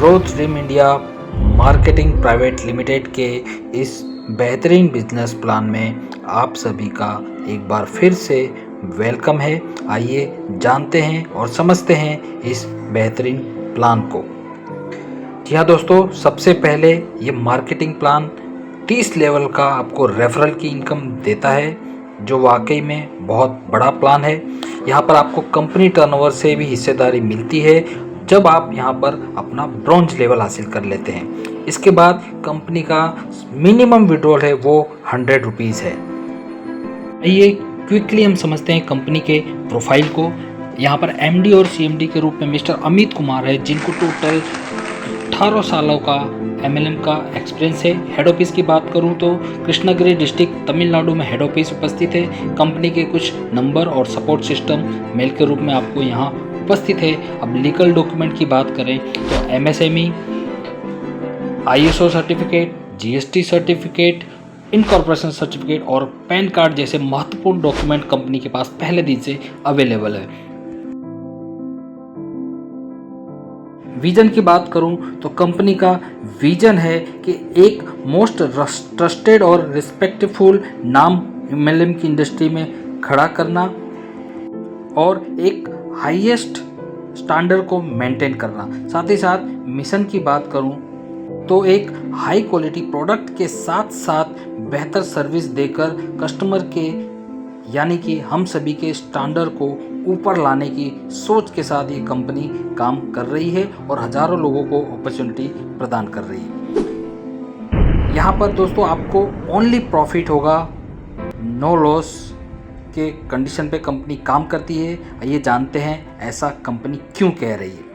Growth dream India marketing private limited के इस बेहतरीन बिजनेस प्लान में आप सभी का एक बार फिर से वेलकम है। आइए जानते हैं और समझते हैं इस बेहतरीन प्लान को। जी हाँ दोस्तों, सबसे पहले ये मार्केटिंग प्लान 30 लेवल का आपको रेफरल की इनकम देता है, जो वाकई में बहुत बड़ा प्लान है। यहाँ पर आपको कंपनी टर्नओवर से भी हिस्सेदारी मिलती है जब आप यहाँ पर अपना ब्रॉन्ज लेवल हासिल कर लेते हैं। इसके बाद कंपनी का मिनिमम विड्रॉल है वो 100 रुपीज़ है। आइए क्विकली हम समझते हैं कंपनी के प्रोफाइल को। यहाँ पर एमडी और सीएमडी के रूप में मिस्टर अमित कुमार है, जिनको टोटल 18 सालों का एमएलएम का एक्सपीरियंस है। हेड ऑफिस की बात करूं तो कृष्णगिरी डिस्ट्रिक्ट तमिलनाडु में हेड ऑफिस उपस्थित है। कंपनी के कुछ नंबर और सपोर्ट सिस्टम मेल के रूप में आपको यहाँ उपस्थित है। अब लीगल डॉक्यूमेंट की बात करें तो MSME, ISO certificate, GST certificate, incorporation certificate और पैन कार्ड जैसे महत्वपूर्ण डॉक्यूमेंट कंपनी के पास पहले दिन से अवेलेबल है। विजन की बात करूं तो कंपनी का विजन है कि एक मोस्ट ट्रस्टेड और रिस्पेक्टफुल नाम एमएलएम की इंडस्ट्री में खड़ा करना और एक हाईएस्ट स्टैंडर्ड को मेंटेन करना। साथ ही साथ मिशन की बात करूं तो एक हाई क्वालिटी प्रोडक्ट के साथ साथ बेहतर सर्विस देकर कस्टमर के यानी कि हम सभी के स्टैंडर्ड को ऊपर लाने की सोच के साथ ये कंपनी काम कर रही है और हजारों लोगों को अपॉर्चुनिटी प्रदान कर रही है। यहाँ पर दोस्तों आपको ओनली प्रॉफिट होगा, नो लॉस के कंडीशन पे कंपनी काम करती है। आइए जानते हैं ऐसा कंपनी क्यों कह रही है।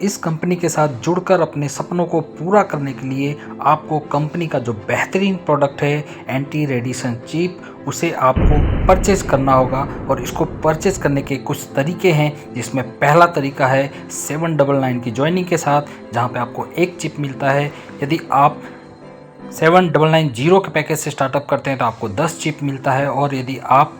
इस कंपनी के साथ जुड़कर अपने सपनों को पूरा करने के लिए आपको कंपनी का जो बेहतरीन प्रोडक्ट है एंटी रेडिएशन चिप, उसे आपको परचेज करना होगा। और इसको परचेज करने के कुछ तरीके हैं, जिसमें पहला तरीका है 799 की ज्वाइनिंग के साथ, जहां पे आपको एक चिप मिलता है। यदि आप 7990 के पैकेज से स्टार्टअप करते हैं तो आपको 10 चिप मिलता है, और यदि आप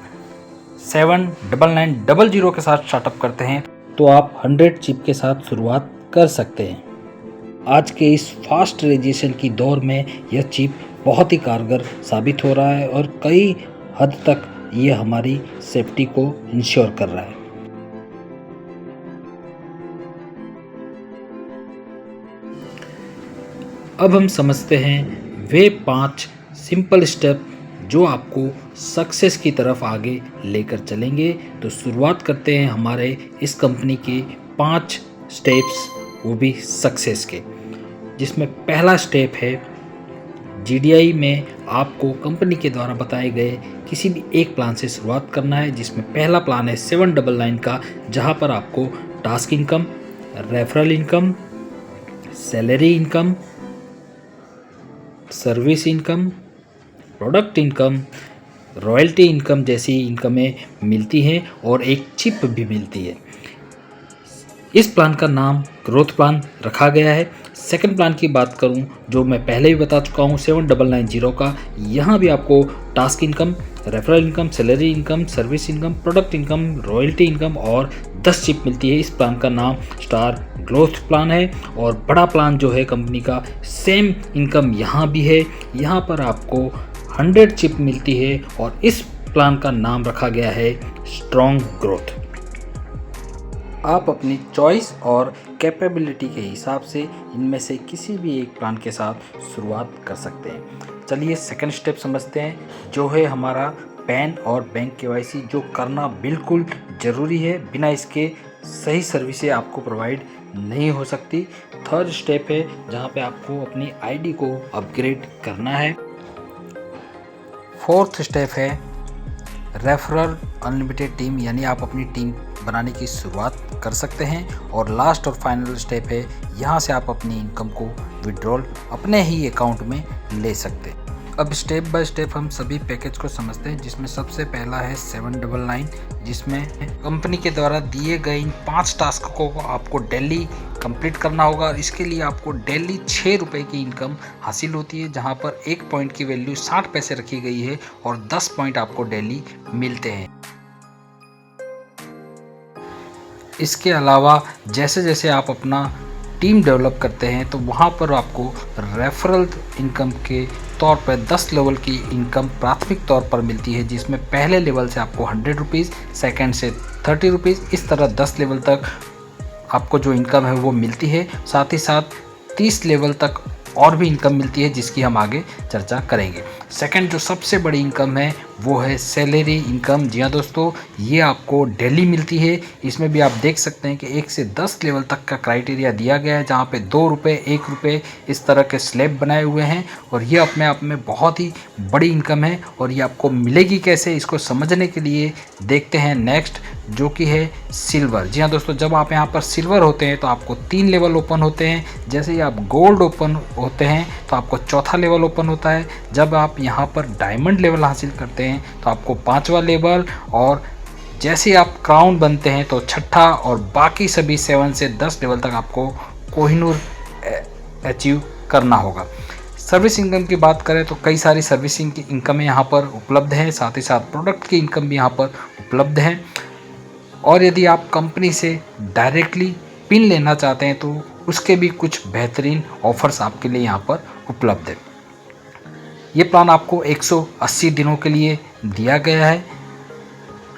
799900 के साथ स्टार्टअप करते हैं तो आप 100 चिप के साथ शुरुआत कर सकते हैं। आज के इस फास्ट रेजिएशन की दौर में यह चिप बहुत ही कारगर साबित हो रहा है और कई हद तक ये हमारी सेफ्टी को इंश्योर कर रहा है। अब हम समझते हैं वे 5 सिंपल स्टेप जो आपको सक्सेस की तरफ आगे लेकर चलेंगे। तो शुरुआत करते हैं हमारे इस कंपनी के 5 स्टेप्स, वो भी सक्सेस के, जिसमें पहला स्टेप है जीडीआई में आपको कंपनी के द्वारा बताए गए किसी भी एक प्लान से शुरुआत करना है, जिसमें पहला प्लान है 799 का, जहां पर आपको task income, referral income, salary income, service income, product income, royalty income जैसी इनकमें मिलती हैं और एक चिप भी मिलती है। इस प्लान का नाम ग्रोथ प्लान रखा गया है। सेकंड प्लान की बात करूं, जो मैं पहले भी बता चुका हूं 7990 का, यहाँ भी आपको task income, referral income, salary income, service income, product income, royalty income और 10 चिप मिलती है। इस प्लान का नाम स्टार ग्रोथ प्लान है। और बड़ा प्लान जो है कंपनी का, सेम इनकम यहाँ भी है, यहाँ पर आपको 100 चिप मिलती है और इस प्लान का नाम रखा गया है स्ट्रॉन्ग ग्रोथ। आप अपनी चॉइस और कैपेबिलिटी के हिसाब से इनमें से किसी भी एक प्लान के साथ शुरुआत कर सकते हैं। चलिए सेकंड स्टेप समझते हैं, जो है हमारा पैन और बैंक केवाईसी, जो करना बिल्कुल ज़रूरी है। बिना इसके सही सर्विसेज आपको प्रोवाइड नहीं हो सकती। थर्ड स्टेप है जहां पे आपको अपनी आईडी को अपग्रेड करना है। फोर्थ स्टेप है रेफरल अनलिमिटेड टीम, यानी आप अपनी टीम बनाने की शुरुआत कर सकते हैं। और लास्ट और फाइनल स्टेप है, यहाँ से आप अपनी इनकम को विड्रॉल अपने ही अकाउंट में ले सकते हैं। अब स्टेप बाय स्टेप हम सभी पैकेज को समझते हैं, जिसमें सबसे पहला है 799, जिसमें कंपनी के द्वारा दिए गए इन 5 टास्क को आपको डेली कंप्लीट करना होगा। इसके लिए आपको डेली 6 रुपये की इनकम हासिल होती है, जहां पर 1 पॉइंट की वैल्यू 60 पैसे रखी गई है और 10 पॉइंट आपको डेली मिलते हैं। इसके अलावा जैसे जैसे आप अपना टीम डेवलप करते हैं तो वहाँ पर आपको रेफरल इनकम के तौर पर 10 लेवल की इनकम प्राथमिक तौर पर मिलती है, जिसमें पहले लेवल से आपको 100 रुपीज़, सेकेंड से 30 रुपीज़, इस तरह 10 लेवल तक आपको जो इनकम है वो मिलती है। साथ ही साथ 30 लेवल तक और भी इनकम मिलती है, जिसकी हम आगे चर्चा करेंगे। सेकंड जो सबसे बड़ी इनकम है वो है सैलरी इनकम। जी हाँ दोस्तों, ये आपको डेली मिलती है। इसमें भी आप देख सकते हैं कि 1 से 10 लेवल तक का क्राइटेरिया दिया गया है, जहाँ पे 2 रुपये, 1 रुपये इस तरह के स्लैब बनाए हुए हैं और ये अपने आप में बहुत ही बड़ी इनकम है। और ये आपको मिलेगी कैसे, इसको समझने के लिए देखते हैं नेक्स्ट, जो कि है सिल्वर। जी हाँ दोस्तों, जब आप यहाँ पर सिल्वर होते हैं तो आपको 3 लेवल ओपन होते हैं। जैसे ही आप गोल्ड ओपन होते हैं तो आपको चौथा लेवल ओपन होता है। जब आप यहाँ पर डायमंड लेवल हासिल करते हैं तो आपको 5वां लेवल, और जैसे आप क्राउन बनते हैं तो छठा, और बाकी सभी 7 से 10 लेवल तक आपको कोहिनूर अचीव करना होगा। सर्विस इनकम की बात करें तो कई सारी सर्विसिंग की इनकम यहाँ पर उपलब्ध है, साथ ही साथ प्रोडक्ट की इनकम भी यहाँ पर उपलब्ध है। और यदि आप कंपनी से डायरेक्टली पिन लेना चाहते हैं तो उसके भी कुछ बेहतरीन ऑफर्स आपके लिए यहाँ पर उपलब्ध है। ये प्लान आपको 180 दिनों के लिए दिया गया है।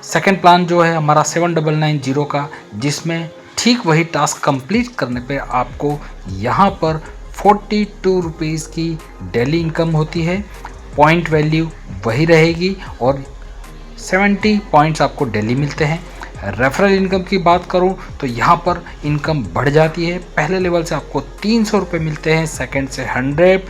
सेकंड प्लान जो है हमारा 7990 का, जिसमें ठीक वही टास्क कंप्लीट करने पे आपको यहाँ पर 42 रुपीज़ की डेली इनकम होती है। पॉइंट वैल्यू वही रहेगी और 70 पॉइंट्स आपको डेली मिलते हैं। रेफरल इनकम की बात करूं तो यहाँ पर इनकम बढ़ जाती है। पहले लेवल से आपको 300 रुपये मिलते हैं, सेकंड से 100,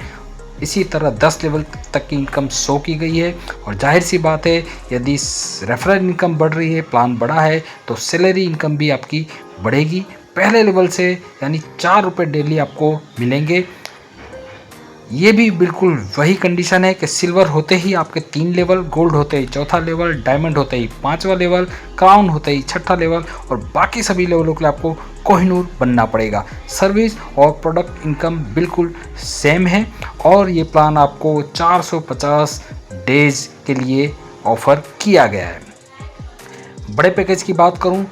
इसी तरह 10 लेवल तक की इनकम शो की गई है। और जाहिर सी बात है, यदि रेफरल इनकम बढ़ रही है, प्लान बढ़ा है, तो सैलरी इनकम भी आपकी बढ़ेगी। पहले लेवल से यानी 4 रुपये डेली आपको मिलेंगे। ये भी बिल्कुल वही कंडीशन है कि सिल्वर होते ही आपके 3 लेवल, गोल्ड होते ही चौथा लेवल, डायमंड होते ही 5वां लेवल, क्राउन होते ही 6ठा लेवल, और बाकी सभी लेवलों के लिए आपको कोहिनूर बनना पड़ेगा। सर्विस और प्रोडक्ट इनकम बिल्कुल सेम है और ये प्लान आपको 450 डेज के लिए ऑफर किया गया है। बड़े पैकेज की बात करूं,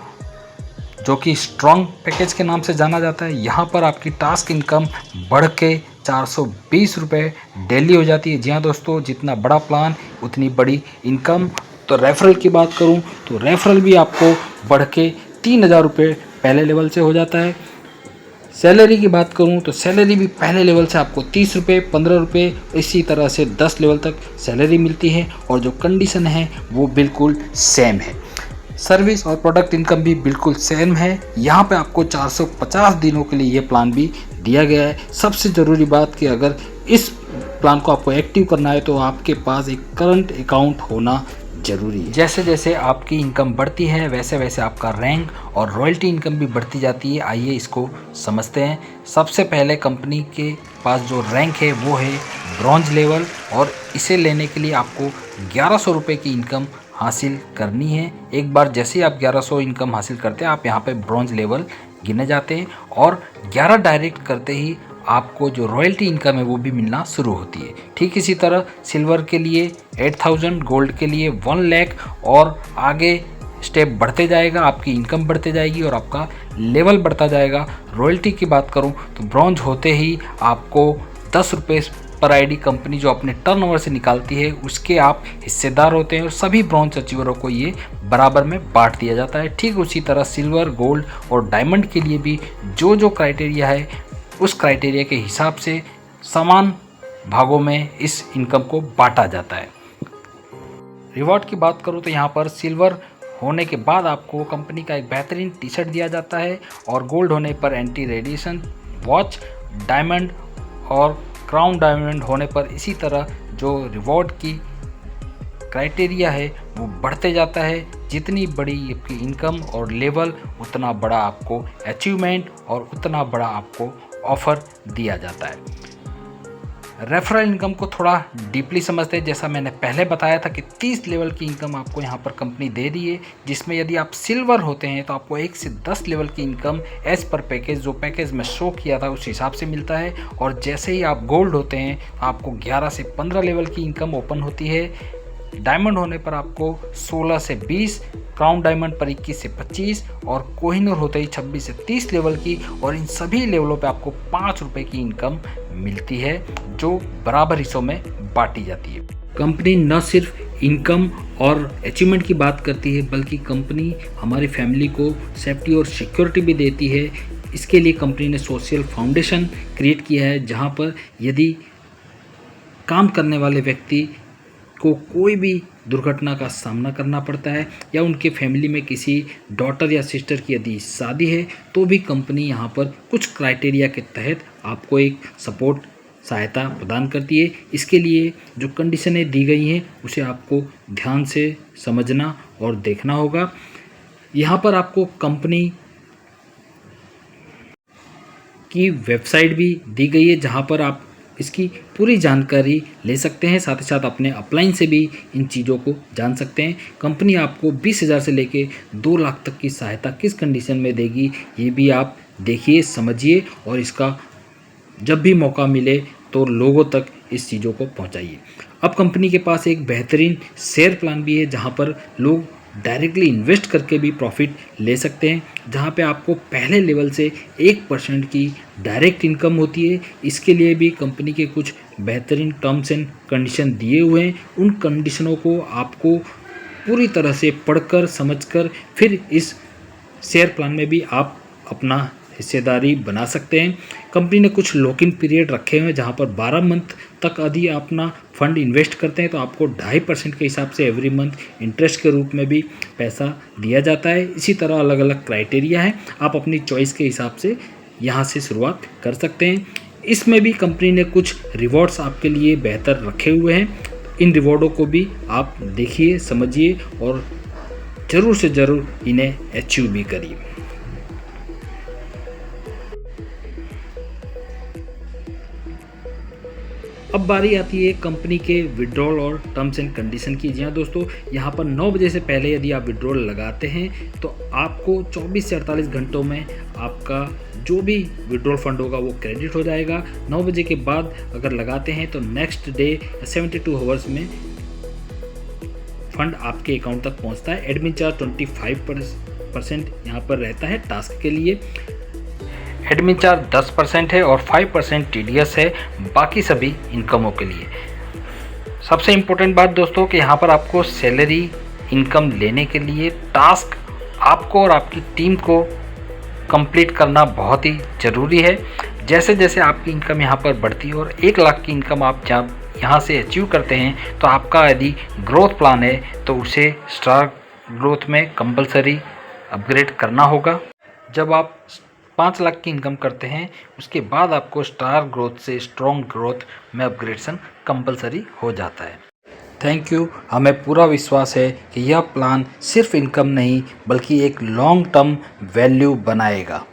जो कि स्ट्रॉन्ग पैकेज के नाम से जाना जाता है, यहाँ पर आपकी टास्क इनकम बढ़ के 420 रुपये डेली हो जाती है। जी हाँ दोस्तों, जितना बड़ा प्लान उतनी बड़ी इनकम। तो रेफरल की बात करूँ तो रेफरल भी आपको बढ़ के 3000 रुपये पहले लेवल से हो जाता है। सैलरी की बात करूँ तो सैलरी भी पहले लेवल से आपको 30 रुपये, 15 रुपये, इसी तरह से 10 लेवल तक सैलरी मिलती है और जो कंडीशन है वो बिल्कुल सेम है। सर्विस और प्रोडक्ट इनकम भी बिल्कुल सेम है। यहाँ पे आपको 450 दिनों के लिए ये प्लान भी दिया गया है। सबसे ज़रूरी बात कि अगर इस प्लान को आपको एक्टिव करना है तो आपके पास एक करंट अकाउंट होना जरूरी है। जैसे जैसे आपकी इनकम बढ़ती है वैसे वैसे आपका रैंक और रॉयल्टी इनकम भी बढ़ती जाती है। आइए इसको समझते हैं। सबसे पहले कंपनी के पास जो रैंक है वो है ब्रॉन्ज लेवल, और इसे लेने के लिए आपको 1100 रुपये की इनकम हासिल करनी है। एक बार जैसे ही आप 1100 इनकम हासिल करते हैं, आप यहाँ पे ब्रॉन्ज लेवल गिने जाते हैं और 11 डायरेक्ट करते ही आपको जो रॉयल्टी इनकम है वो भी मिलना शुरू होती है। ठीक इसी तरह सिल्वर के लिए 8000, गोल्ड के लिए 1 लाख, और आगे स्टेप बढ़ते जाएगा, आपकी इनकम बढ़ते जाएगी और आपका लेवल बढ़ता जाएगा। रॉयल्टी की बात करूँ तो ब्रॉन्ज होते ही आपको 10 रुपये पर आईडी कंपनी जो अपने टर्नओवर से निकालती है उसके आप हिस्सेदार होते हैं और सभी ब्रॉन्ज अचीवरों को ये बराबर में बांट दिया जाता है। ठीक उसी तरह सिल्वर, गोल्ड और डायमंड के लिए भी जो जो क्राइटेरिया है उस क्राइटेरिया के हिसाब से समान भागों में इस इनकम को बांटा जाता है। रिवॉर्ड की बात करूँ तो यहाँ पर सिल्वर होने के बाद आपको कंपनी का एक बेहतरीन टी शर्ट दिया जाता है, और गोल्ड होने पर एंटी रेडिएशन वॉच, डायमंड और क्राउन डायमंड होने पर इसी तरह जो रिवॉर्ड की क्राइटेरिया है वो बढ़ते जाता है। जितनी बड़ी आपकी इनकम और लेवल उतना बड़ा आपको अचीवमेंट और उतना बड़ा आपको ऑफ़र दिया जाता है। रेफरल इनकम को थोड़ा डीपली समझते हैं। जैसा मैंने पहले बताया था कि 30 लेवल की इनकम आपको यहाँ पर कंपनी दे रही है, जिसमें यदि आप सिल्वर होते हैं तो आपको 1 से 10 लेवल की इनकम एज़ पर पैकेज, जो पैकेज में शो किया था उस हिसाब से मिलता है। और जैसे ही आप गोल्ड होते हैं तो आपको 11 से 15 लेवल की इनकम ओपन होती है। डायमंड होने पर आपको 16 से 20, क्राउन डायमंड पर 21 से 25 और कोहिनूर होते ही 26 से 30 लेवल की, और इन सभी लेवलों पे आपको 5 रुपये की इनकम मिलती है जो बराबर हिस्सों में बांटी जाती है। कंपनी न सिर्फ इनकम और अचीवमेंट की बात करती है बल्कि कंपनी हमारी फैमिली को सेफ्टी और सिक्योरिटी भी देती है। इसके लिए कंपनी ने सोशल फाउंडेशन क्रिएट किया है जहां पर यदि काम करने वाले व्यक्ति को कोई भी दुर्घटना का सामना करना पड़ता है या उनके फैमिली में किसी डॉटर या सिस्टर की यदि शादी है तो भी कंपनी यहाँ पर कुछ क्राइटेरिया के तहत आपको एक सपोर्ट सहायता प्रदान करती है। इसके लिए जो कंडीशनें दी गई हैं उसे आपको ध्यान से समझना और देखना होगा। यहाँ पर आपको कंपनी की वेबसाइट भी दी गई है जहाँ पर आप इसकी पूरी जानकारी ले सकते हैं, साथ ही साथ अपने अपलाइन से भी इन चीज़ों को जान सकते हैं। कंपनी आपको 20,000 से लेके 2 लाख तक की सहायता किस कंडीशन में देगी ये भी आप देखिए, समझिए और इसका जब भी मौका मिले तो लोगों तक इस चीज़ों को पहुंचाइए। अब कंपनी के पास एक बेहतरीन शेयर प्लान भी है जहां पर लोग डायरेक्टली इन्वेस्ट करके भी प्रॉफिट ले सकते हैं, जहां पे आपको पहले लेवल से 1% की डायरेक्ट इनकम होती है। इसके लिए भी कंपनी के कुछ बेहतरीन टर्म्स एंड कंडीशन दिए हुए हैं। उन कंडीशनों को आपको पूरी तरह से पढ़कर समझकर फिर इस शेयर प्लान में भी आप अपना हिस्सेदारी बना सकते हैं। कंपनी ने कुछ लॉक इन पीरियड रखे हुए हैं जहां पर 12 मंथ तक यदि आप अपना फंड इन्वेस्ट करते हैं तो आपको 2.5% के हिसाब से एवरी मंथ इंटरेस्ट के रूप में भी पैसा दिया जाता है। इसी तरह अलग अलग क्राइटेरिया है, आप अपनी चॉइस के हिसाब से यहाँ से शुरुआत कर सकते हैं। इसमें भी कंपनी ने कुछ रिवॉर्ड्स आपके लिए बेहतर रखे हुए हैं। इन रिवॉर्डों को भी आप देखिए, समझिए और ज़रूर से ज़रूर इन्हें अचीव भी करिए। अब बारी आती है कंपनी के विड्रॉल और टर्म्स एंड कंडीशन की। जी हाँ दोस्तों, यहाँ पर 9 बजे से पहले यदि आप विड्रॉल लगाते हैं तो आपको 24 से 48 घंटों में आपका जो भी विड्रॉल फंड होगा वो क्रेडिट हो जाएगा। 9 बजे के बाद अगर लगाते हैं तो नेक्स्ट डे 72 आवर्स में फंड आपके अकाउंट तक पहुँचता है। एडमिन चार्ज 25% यहाँ पर रहता है टास्क के लिए। एडमिन चार्ज 10% है और 5% TDS है बाकी सभी इनकमों के लिए। सबसे इम्पोर्टेंट बात दोस्तों कि यहाँ पर आपको सैलरी इनकम लेने के लिए टास्क आपको और आपकी टीम को कंप्लीट करना बहुत ही ज़रूरी है। जैसे जैसे आपकी इनकम यहाँ पर बढ़ती है और 1 लाख की इनकम आप जब यहाँ से अचीव करते हैं तो आपका यदि ग्रोथ प्लान है तो उसे स्टार ग्रोथ में कंपलसरी अपग्रेड करना होगा। जब आप 5 लाख की इनकम करते हैं उसके बाद आपको स्टार ग्रोथ से स्ट्रॉन्ग ग्रोथ में अपग्रेडेशन कंपलसरी हो जाता है। Thank you. हमें पूरा विश्वास है कि यह प्लान सिर्फ इनकम नहीं बल्कि एक लॉन्ग टर्म वैल्यू बनाएगा।